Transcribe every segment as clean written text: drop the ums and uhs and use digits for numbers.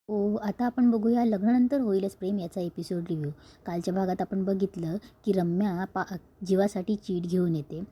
हो, आता आपण बघूया लग्नानंतर होईलच प्रेम याचा एपिसोड रिव्ह्यू. कालच्या भागात आपण बघितलं, की रम्या जीवासाठी चीट घेऊन येते.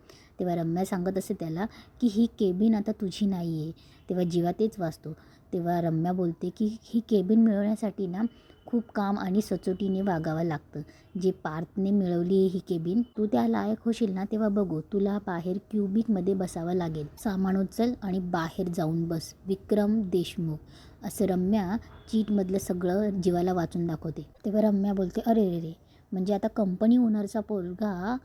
तेव्हा रम्या सांगत असते त्याला, की ही केबिन आता तुझी नाही आहे. तेव्हा जीवा तेच वाचतो. तेव्हा रम्या बोलते, की ही केबिन मिळवण्यासाठी ना खूप काम आणि सचोटीने वागावं लागतं. जे पार्थने मिळवली आहे ही केबिन, तू त्या लायक होशील ना तेव्हा बघू. तुला बाहेर क्युबिकमध्ये बसावं लागेल. सामान उचल आणि बाहेर जाऊन बस. विक्रम देशमुख. असं रम्या चीटमधलं सगळं जीवाला वाचून दाखवते. तेव्हा रम्या बोलते, अरे रे रे, म्हणजे आता कंपनी ओनरचा पोरगा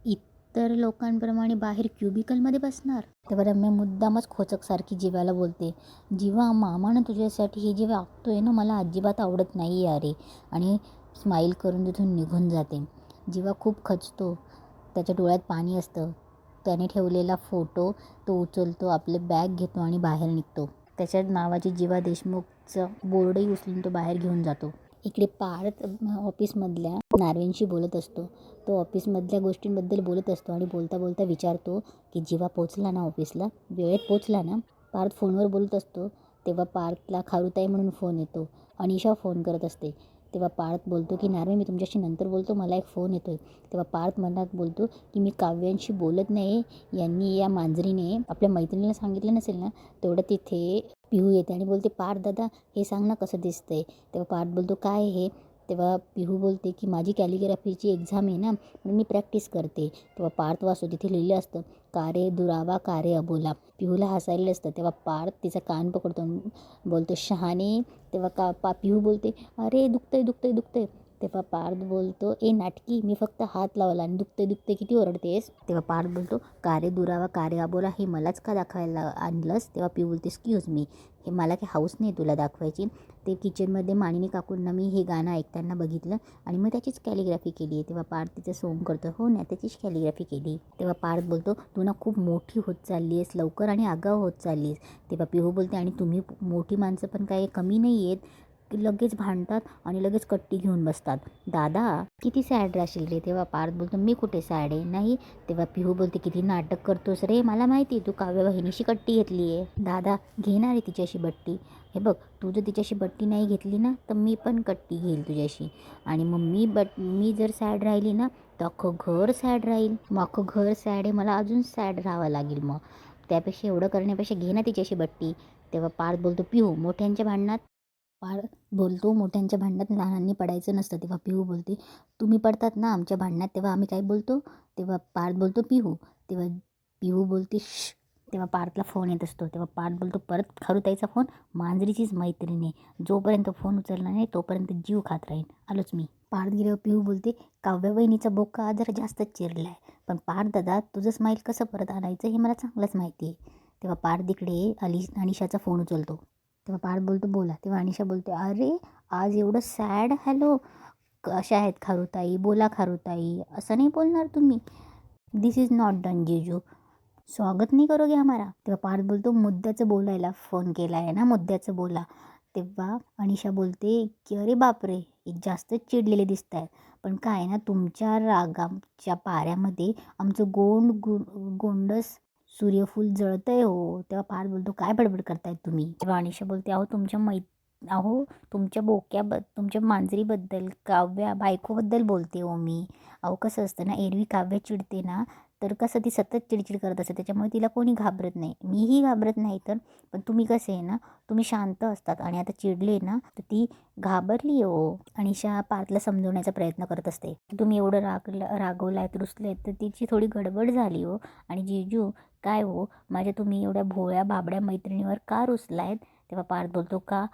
इतर लोकांप्रमाणे बाहेर क्युबिकलमध्ये बसणार. तेव्हा रम्या मुद्दामच खोचकसारखी जीवाला बोलते, जीवा मामानं तुझ्यासाठी हे जे वागतोय ना मला अजिबात आवडत नाही अरे. आणि स्माईल करून तिथून निघून जाते. जीवा खूप खचतो, त्याच्या डोळ्यात पाणी असतं. त्याने ठेवलेला फोटो तो उचलतो, आपले बॅग घेतो आणि बाहेर निघतो. त्याच्या नावाची जीवा देशमुखचं बोर्डही उचलून तो बाहेर घेऊन जातो. इकडे पार्थ ऑफिसमधल्या नार्वेंशी बोलत असतो. तो ऑफिसमधल्या गोष्टींबद्दल बोलत असतो आणि बोलता बोलता विचारतो, की जीवा पोचला ना ऑफिसला, वेळेत पोचला ना. पार्थ फोनवर बोलत असतो. तेव्हा पार्थला खारुताई म्हणून फोन येतो. अनिशा फोन करत असते. तेव्हा पार्थ बोलतो, की नार्वे मी तुमच्याशी नंतर बोलतो, मला एक फोन येतोय. तेव्हा पार्थ मनात बोलतो, की मी काव्यांशी बोलत नाही. यांनी या मांजरीने आपल्या मैत्रिणीला सांगितलं नसेल ना. तेवढं तिथे पिहू येते आणि बोलते, पार्थ दादा हे सांग ना कसं दिसतंय. तेव्हा पार्थ बोलतो, काय हे. तेव्हा पिहू बोलते, की माझी कॅलिग्राफीची एक्झाम आहे ना म्हणून मी प्रॅक्टिस करते. तेव्हा पार्थ वाचतो, तिथे लिहिलं असतं, कारे दुरावा कारे अबोला. पिहूला हसायला असतं. तेव्हा पार्थ तिचा कान पकडतो, बोलतो शहाणे. तेव्हा पिहू बोलते, अरे दुखतंय दुखतंय दुखतंय. तेव्हा पार्थ बोलतो, ए नाटकी, मी फक्त हात लावला आणि दुखते दुखते किती ओरडतेस. तेव्हा पार्थ बोलतो, कारे दुरावा कारे अबोला हे मलाच का दाखवायला आणलंस. तेव्हा पिहू बोलते, एक्सक्यूज मी, हे मला काही हाऊस नाही तुला दाखवायची. ते किचनमध्ये मानिनी काकूंना मी हे गाणं ऐकताना बघितलं आणि मग त्याचीच कॅलिग्राफी केली आहे. तेव्हा पार्थ तिचं सोंग करतो, हो ना त्याचीच कॅलिग्राफी केली. तेव्हा पार्थ बोलतो, तू ना खूप मोठी होत चालली आहेस लवकर आणि आगाऊ होत चालली आहेस. तेव्हा पिहू बोलते, आणि तुम्ही मोठी माणसं पण काही कमी नाही आहेत, लगेच भांडतात आणि लगेच कट्टी घेऊन बसतात. दादा किती सॅड राहशील रे. तेव्हा पार्थ बोलतो, मी कुठे सॅड आहे नाही. तेव्हा पिहू बोलते, किती नाटक करतोस रे, मला माहिती तू काव्य बहिणीशी कट्टी घेतली आहे. दादा घेणार आहे तिच्याशी बट्टी. हे बघ, तू जर तिच्याशी बट्टी नाही घेतली ना तर मी पण कट्टी घेईल तुझ्याशी. आणि मग मी जर सॅड राहिली ना तर अख्खं घर सॅड राहील. मग अख्खं घर सॅड आहे, मला अजून सॅड राहावं लागेल. मग त्यापेक्षा एवढं करण्यापेक्षा घे ना तिच्याशी बट्टी. तेव्हा पार्थ बोलतो, पिहू मोठ्यांच्या भांडणात बोलतो, मोठ्यांच्या भांडणात लहानांनी पडायचं नसतं. तेव्हा पिहू बोलते, तुम्ही पडतात ना आमच्या भांडणात तेव्हा आम्ही काय बोलतो. तेव्हा पार्थ बोलतो, पिहू. तेव्हा पिहू बोलते, श. तेव्हा पार्थला फोन येत असतो. तेव्हा पार्थ बोलतो, परत खारुताईचा फोन, मांजरीचीच मैत्रिणी, जोपर्यंत फोन उचलला नाही तोपर्यंत जीव खात राहील, आलोच मी. पार्थ गेल्यावर पिहू बोलते, काव्या वहिनीचा बोका जरा जास्तच चिरलाय, पण पार्थ दादा तुझं स्माईल कसं परत आणायचं हे मला चांगलंच माहिती आहे. तेव्हा पार्थ इकडे अनिशाचा फोन उचलतो. तेव्हा पार्थ बोलतो, बोला. तेव्हा अनिशा बोलते, अरे आज एवढं सॅड. हॅलो, कशा आहेत खारुताई, बोला खारुताई, असं नाही बोलणार तुम्ही. दिस इज नॉट डन जीजू, स्वागत नाही करोगे हमारा. तेव्हा पार्थ बोलतो, मुद्द्याचं बोलायला फोन केला आहे ना, मुद्द्याचं बोला. तेव्हा अनिशा बोलते, की अरे बापरे, एक जास्तच चिडलेले दिसत आहेत. पण काय ना, तुमच्या रागाच्या पाऱ्यामध्ये आमचं गोंडस सूर्यफूल जळतंय हो. तेव्हा पार्थ बोलतो, काय बडबड करतायत तुम्ही. तेव्हा अनिशा बोलते, अहो तुमच्या मांजरीबद्दल, काव्या बायकोबद्दल बोलते हो मी. अहो कसं असतं ना, एरवी काव्य चिडते ना तर कसं ती सतत चिडचिड करत असते, त्याच्यामुळे तिला कोणी घाबरत नाही, मीही घाबरत नाही तर. पण तुम्ही कसे आहे ना, तुम्ही शांत असतात आणि आता चिडले ना तर ती घाबरली हो. अनिशा पार्थला समजवण्याचा प्रयत्न करत असते, तुम्ही एवढं रागवलायत रुसलेत तर तिची थोडी गडबड झाली हो. आणि जीजू काय हो, माझ्या तुम्ही एवढ्या भोळ्या बाबड्या मैत्रिणीवर का रुसलायत. तेव्हा पार्थ बोलतो, का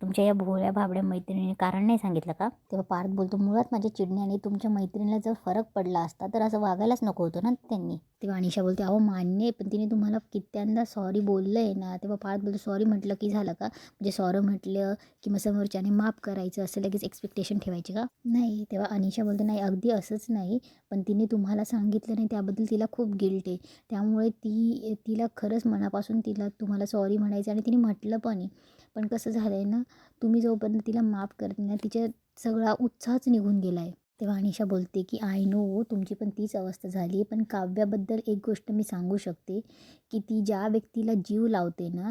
तुमच्या या भोळ्या भाबड्या मैत्रिणीने कारण नाही सांगितलं का. तेव्हा पार्थ बोलतो, मुळात माझ्या चिडण्याने तुमच्या मैत्रिणीला जर फरक पडला असता तर असं वागायलाच नको होतं ना त्यांनी. तेव्हा अनिशा बोलते, अहो मान्य आहे, पण तिने तुम्हाला कित्यांदा सॉरी बोललं आहे ना. तेव्हा पार्थ बोलतो, सॉरी म्हटलं की झालं का, म्हणजे सॉरी म्हटलं की मग समोरच्याने माफ करायचं असं लगेच एक्सपेक्टेशन ठेवायची का. नाही. तेव्हा अनिशा बोलते, नाही अगदी असंच नाही, पण तिने तुम्हाला सांगितलं नाही त्याबद्दल तिला खूप गिल्ट आहे. त्यामुळे तिला खरंच मनापासून तुम्हाला सॉरी म्हणायचं आणि तिने म्हटलं पण आहे. पण कसं झालं आहे ना, तुम्ही जोपर्यंत तिला माफ करत नाही तिच्या सगळा उत्साहच निघून गेला आहे. तेव्हा अनिशा बोलते, की आय नो तुमची पण तीच अवस्था झाली आहे, पण काव्याबद्दल एक गोष्ट मी सांगू शकते, की ती ज्या व्यक्तीला जीव लावते ना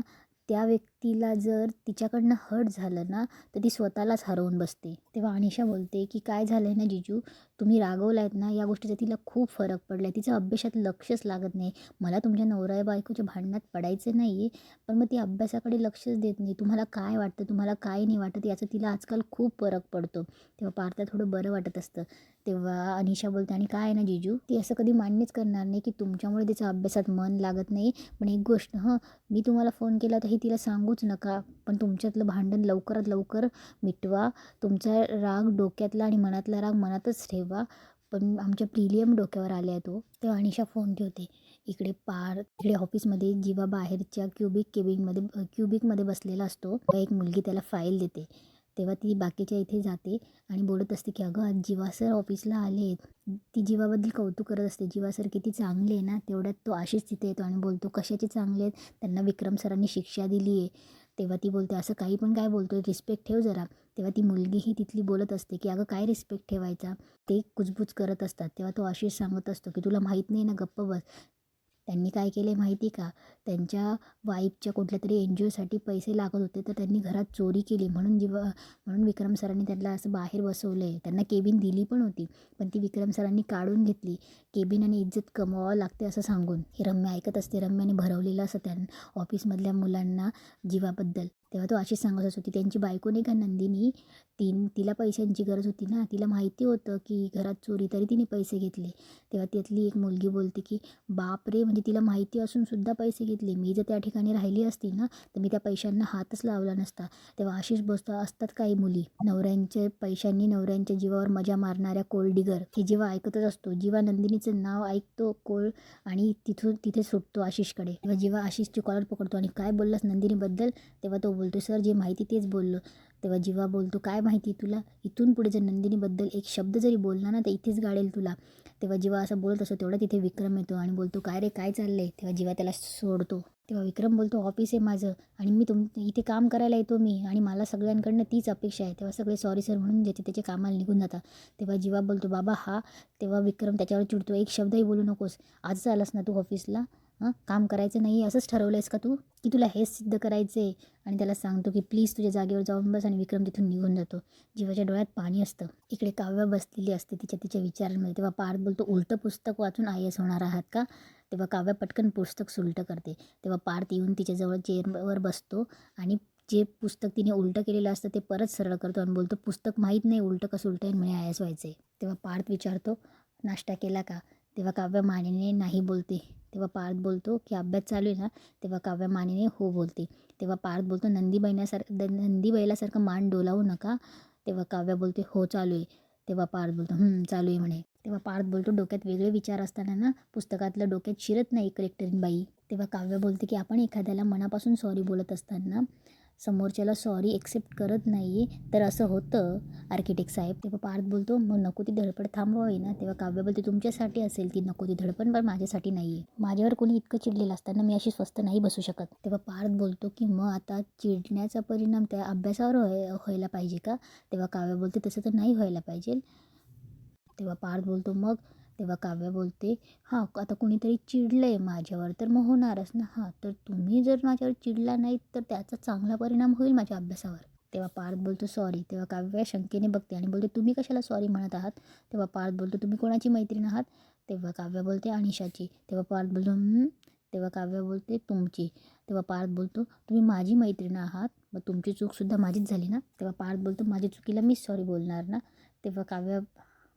त्या व्यक्तीला जर तिच्याकडनं हर्ट झालं ना तर ती स्वतःलाच हरवून बसते. तेव्हा अनिशा बोलते की काय झालं आहे ना जिजू, तुम्ही रागवलायत ना, या गोष्टीचा तिला खूप फरक पडला आहे. तिचं अभ्यासात लक्षच लागत नाही. मला तुमच्या नवरा बायकोच्या भांडणात पडायचं नाही आहे, पण मग ती अभ्यासाकडे लक्षच देत नाही. तुम्हाला काय वाटतं, तुम्हाला काय नाही वाटत, याचा तिला आजकाल खूप फरक पडतो. तेव्हा पार्थला थोडं बरं वाटत असतं. तेव्हा अनिशा बोलते आणि काय आहे ना जिजू, ती असं कधी मान्यच करणार नाही की तुमच्यामुळे तिचं अभ्यासात मन लागत नाही. पण एक गोष्ट मी तुम्हाला फोन केला तर हे तिला सांगूच नका, पण तुमच्यातलं भांडण लवकरात लवकर मिटवा. तुमचा राग डोक्यातला आणि मनातला राग मनातच ठेवा. पण आमच्या प्रिलियम डोक्यावर आले आहे तो. तेव्हा अनिशा फोन ठेवते. इकडे ऑफिसमध्ये जीवा बाहेरच्या क्युबिकमध्ये बसलेला असतो. एक मुलगी त्याला फाईल देते. तेव्हा ती बाकीच्या इथे जाते आणि बोलत असते की अगं आज जीवा सर ऑफिसला आले आहेत. ती जीवाबद्दल कौतुक करत असते. जीवा सर किती चांगले आहे ना. तेवढ्यात तो आशिष तिथे येतो आणि बोलतो कशाचे चांगले आहेत, त्यांना विक्रम सरांनी शिक्षा दिली आहे. तेव्हा ती बोलते असं काही पण काय बोलतोय, रिस्पेक्ट ठेव जरा. तेव्हा ती मुलगीही तिथली बोलत असते की अगं काय रिस्पेक्ट ठेवायचा. ते कुजबुज करत असतात. तेव्हा तो आशिष सांगत असतो की तुला माहीत नाही ना, गप्प बस. त्यांनी काय केलं आहे माहिती का, त्यांच्या वाईफच्या कुठल्यातरी NGOसाठी पैसे लागत होते, तर त्यांनी घरात चोरी केली. म्हणून विक्रम सरांनी त्यांना असं बाहेर बसवलं आहे. त्यांना केबिन दिली पण होती, पण ती विक्रम सरांनी काढून घेतली. केबिन आणि इज्जत कमवावं लागते असं सांगून. हे रम्या ऐकत असते. रम्याने भरवलेलं असं ऑफिसमधल्या मुलांना जीवाबद्दल. तेव्हा तो अशीच सांगत असतो की त्यांची बायको नाही का नंदिनी, तिला पैशांची गरज होती ना, तिला माहिती होतं की घरात चोरी, तरी तिने पैसे घेतले. तेव्हा त्यातली एक मुलगी बोलते की बापरे, म्हणजे तिला माहिती असून सुद्धा पैसे घेतले. मी जर त्या ठिकाणी राहिली असती ना तर मी त्या पैशांना हातच लावला नसता. तेव्हा अशीच असतात काही मुली, नवऱ्यांच्या पैशांनी नवऱ्यांच्या जीवावर मजा मारणाऱ्या कोल्ड डिगर. हे जीवा ऐकतच असतो. जीवा नंदिनीचं नाव ऐकतो आणि तिथे सुटतो आशिषकडे. तेव्हा जीवा आशिषची कॉलर पकडतो आणि काय बोललास नंदिनीबद्दल. तेव्हा तो बोलतो सर जे माहिती तेच बोललो. तेव्हा जीवा बोलतो काय माहिती तुला, इथून पुढे जर नंदिनीबद्दल एक शब्द जरी बोलला ना तर इथेच गाडेल तुला. तेव्हा जीवा असं बोलत असतो. तेवढा तिथे विक्रम येतो आणि बोलतो काय रे काय चाललंय. तेव्हा जीवा त्याला सोडतो. तेव्हा विक्रम बोलतो ऑफिस आहे माझं आणि मी इथे काम करायला येतो मी, आणि मला सगळ्यांकडनं तीच अपेक्षा आहे. तेव्हा सगळे सॉरी सर म्हणून त्याच्या कामाला निघून जातात. तेव्हा जीवा बोलतो बाबा हा. तेव्हा विक्रम त्याच्यावर चिडतो, एक शब्दही बोलू नकोस. आजच आलास ना तू ऑफिसला, काम करायचं नाही असंच ठरवलं आहेस का तू, की तुला हेच सिद्ध करायचं आहे. आणि त्याला सांगतो की प्लीज तुझ्या जागेवर जाऊन बस, आणि विक्रम तिथून निघून जातो. जीवाच्या डोळ्यात पाणी असतं. इकडे काव्या बसलेली असते तिच्या विचारांमध्ये. तेव्हा पार्थ बोलतो उलटं पुस्तक वाचून IAS होणार आहात का. तेव्हा काव्या पटकन पुस्तक सुलटं करते. तेव्हा पार्थ येऊन तिच्याजवळ चेअरवर बसतो आणि जे पुस्तक तिने उलटं केलेलं असतं ते परत सरळ करतो आणि बोलतो पुस्तक माहीत नाही उलटं कसं उलटं आहे, म्हणे IAS व्हायचं आहे. तेव्हा पार्थ विचारतो नाश्ता केला का. तेव्हा काव्या मानेने नाही बोलते. तेव्हा पार्थ बोलतो की अभ्यास चालू आहे ना. तेव्हा काव्या मानेने हो बोलते. तेव्हा पार्थ बोलतो नंदी बैलासारखं मान डोलावू नका. तेव्हा काव्या बोलते हो चालू आहे. तेव्हा पार्थ बोलतो चालू आहे म्हणे. तेव्हा पार्थ बोलतो डोक्यात वेगळे विचार असताना ना पुस्तकातलं डोक्यात शिरत नाही कलेक्टरीन बाई. तेव्हा काव्य बोलते की आपण एखाद्याला मनापासून सॉरी बोलत असताना समोरच्याला सॉरी एक्सेप्ट करत नाही तर असं होतं आर्किटेक्ट साहेब. तेव्हा पार्थ बोलतो मग नको ती धडपड थांबवावी ना. तेव्हा काव्य बोलते तुमच्यासाठी असेल ती नको ती धडपड, पण माझ्यासाठी नाही आहे. माझ्यावर कोणी इतकं चिडलेलं असताना मी अशी स्वस्त नाही बसू शकत. तेव्हा पार्थ बोलतो की मग आता चिडण्याचा परिणाम त्या अभ्यासावर व्हायला पाहिजे का. तेव्हा काव्य बोलते तसं तर नाही व्हायला पाहिजे. तेव्हा पार्थ बोलतो मग. तेव्हा काव्या बोलते आता कुणीतरी चिडलं आहे माझ्यावर तर मग होणारच ना. तर तुम्ही जर माझ्यावर चिडला नाहीत तर त्याचा चांगला परिणाम होईल माझ्या अभ्यासावर. तेव्हा पार्थ बोलतो सॉरी. तेव्हा काव्या शंकेने बघते आणि बोलते तुम्ही कशाला सॉरी म्हणत आहात. तेव्हा पार्थ बोलतो तुम्ही कोणाची मैत्रीण आहात. तेव्हा काव्या बोलते अनिशाची. तेव्हा पार्थ बोलतो तेव्हा काव्या बोलते तुमची. तेव्हा पार्थ बोलतो तुम्ही माझी मैत्रीण आहात, मग तुमची चूकसुद्धा माझीच झाली ना. तेव्हा पार्थ बोलतो माझी चुकीला मीच सॉरी बोलणार ना. तेव्हा काव्या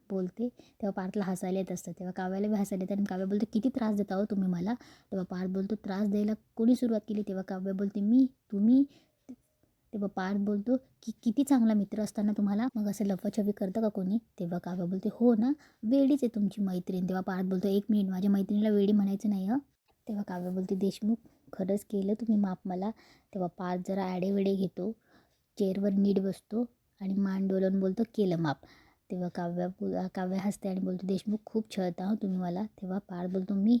बोलते. तेव्हा पार्थला हसायला येत असतं. तेव्हा काव्याला बी हसायला येतं आणि काव्या बोलते किती त्रास देता हो तुम्ही मला. तेव्हा पार्थ बोलतो त्रास द्यायला कोणी सुरुवात केली. तेव्हा काव्या बोलते तुम्ही. तेव्हा पार्थ बोलतो की किती चांगला मित्र असताना तुम्हाला मग असं लफाछपी करतं का कोणी. तेव्हा काव्या बोलते हो ना, वेडीच आहे तुमची मैत्रीण. तेव्हा पार्थ बोलतो 1 मिनिट, माझ्या मैत्रिणीला वेडी म्हणायचं नाही तेव्हा काव्या बोलते देशमुख खरंच केलं तुम्ही माफ मला. तेव्हा पार्थ जरा आडेवेडे घेतो, चेअरवर नीट बसतो आणि मान डोलवून बोलतो केलं माफ. तेव्हा काव्या हसते आणि बोलतो देशमुख खूप छळता तुम्ही मला. तेव्हा पार्थ बोलतो मी.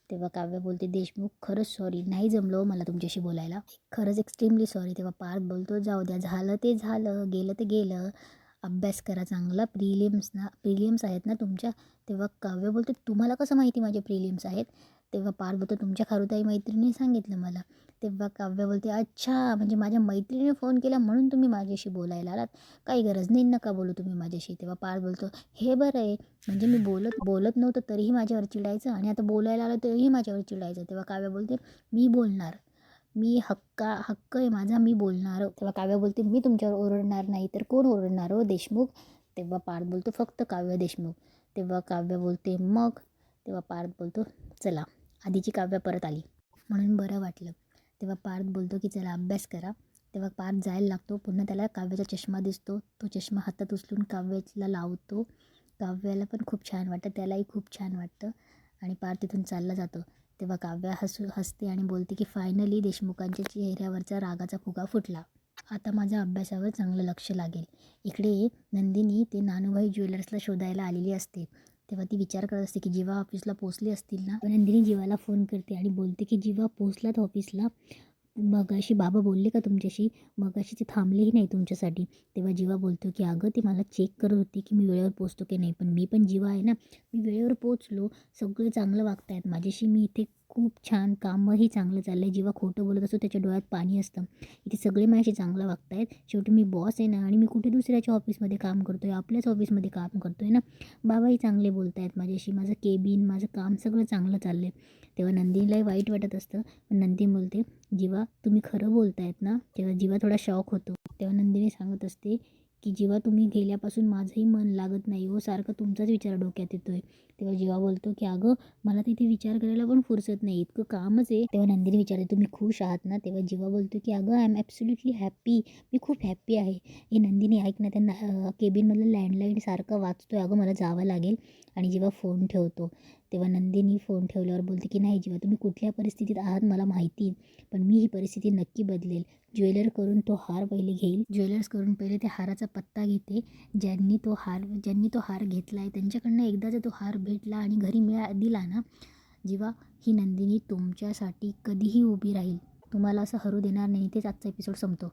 तेव्हा काव्या बोलते देशमुख खरंच सॉरी, नाही जमलं मला तुमच्याशी बोलायला, खरंच एक्स्ट्रीमली सॉरी. तेव्हा पार्थ बोलतो जाऊ द्या, झालं ते झालं, गेलं ते गेलं, अभ्यास करा चांगला, प्रिलिम्स आहेत ना तुमच्या. तेव्हा काव्य बोलते तुम्हाला कसं माहिती माझे प्रिलिम्स आहेत. तेव्हा पार्थ बोलतो तुमच्या खारुताई मैत्रिणीने सांगितलं मला. तेव्हा काव्य बोलते अच्छा म्हणजे माझ्या मैत्रिणीने फोन केला म्हणून तुम्ही माझ्याशी बोलायला आलात. काही गरज नाही, नका बोलू तुम्ही माझ्याशी. तेव्हा पार्थ बोलतो हे बरं आहे, म्हणजे मी बोलत बोलत नव्हतं तरीही माझ्यावर चिडायचं आणि आता बोलायला आलं तरीही माझ्यावर चिडायचं. तेव्हा काव्य बोलते मी बोलणार, मी हक्क आहे माझा, मी बोलणार. तेव्हा काव्य बोलते मी तुमच्यावर ओरडणार नाही तर कोण ओरडणार हो देशमुख. तेव्हा पार्थ बोलतो फक्त काव्य देशमुख. तेव्हा काव्य बोलते मग. तेव्हा पार्थ बोलतो चला, आधीची काव्य परत आली म्हणून बरं वाटलं. तेव्हा पार्थ बोलतो की चला अभ्यास करा. तेव्हा पार्थ जायला लागतो. पुन्हा त्याला काव्याचा चष्मा दिसतो. तो चष्मा हातात उचलून काव्याला लावतो. काव्याला पण खूप छान वाटतं, त्यालाही खूप छान वाटतं आणि पार्थ तिथून चालला जातो. तेव्हा काव्या हसते आणि बोलते की फायनली देशमुखांच्या चेहऱ्यावरचा रागाचा फुगा फुटला. आता माझ्या अभ्यासावर चांगलं लक्ष लागेल. इकडे नंदिनी ते नानूभाई ज्वेलर्सला शोधायला आलेली असते. तेव्हा ती विचार करत असते की जीवा ऑफिसला पोचली असतील ना. नंदिनी जीवाला फोन करते आणि बोलते की जीवा पोचलात ऑफिसला, मगाशी बाबा बोलले का तुमच्याशी, मगाशी ते थांबलेही नाही तुमच्यासाठी. तेव्हा जीवा बोलतो की अगं ती मला चेक करत होती की मी वेळेवर पोचतो की नाही, पण मी पण जीवा आहे ना, मी वेळेवर पोचलो, सगळे चांगलं वागतायत माझ्याशी, मी इथे खूप छान, कामही चांगलं चाललं आहे. जेव्हा खोटं बोलत असतो त्याच्या डोळ्यात पाणी असतं. इथे सगळे माझ्याशी चांगलं वागतायत. शेवटी मी बॉस आहे ना आणि मी कुठे दुसऱ्याच्या ऑफिसमध्ये काम करतो आहे, आपल्याच ऑफिसमध्ये काम करतो आहे ना. बाबाही चांगले बोलत आहेत माझ्याशी, माझं केबिन, माझं काम सगळं चांगलं चाललं आहे. तेव्हा नंदिनीलाही वाईट वाटत असतं, पण नंदिनी बोलते जीवा तुम्ही खरं बोलतायत ना. तेव्हा जीवा थोडा शॉक होतो. तेव्हा नंदिनी सांगत असते की जीवा तुम्ही गेल्यापासून माझंही मन लागत नाही हो, सारखं तुमचाच विचार डोक्यात येतो आहे. तेव्हा जीवा बोलतो की अगं मला तिथे विचार करायला पण फुरसत नाही, इतकं कामच आहे. तेव्हा नंदिनी विचारते तुम्ही खुश आहात ना. तेव्हा जीवा बोलतो की अगं आय एम ॲब्सोल्युटली हॅप्पी, मी खूप हॅप्पी आहे. हे नंदिनी ऐक ना, त्यांना केबिनमधलं लँडलाईन सारखं वाचतोय, अगं मला जावं लागेल. आणि जीवा फोन ठेवतो. तेव्हा नंदिनी फोन ठेवल्यावर बोलते की नाही जीवा तुम्ही कुठल्या परिस्थितीत आहात मला माहिती, पण मी ही परिस्थिती नक्की बदलेल. ज्वेलर करून तो हार पहिले घेईल, ज्वेलर्स करून पहिले त्या हाराचा पत्ता घेते. ज्यांनी तो हार घेतला आहे त्यांच्याकडनं एकदा जर तो हार भेटला आणि घरी दिला ना जीवा, ही नंदिनी तुमच्यासाठी कधीही उभी राहील, तुम्हाला असं हरू देणार नाही. तेच आजचा एपिसोड संपतो.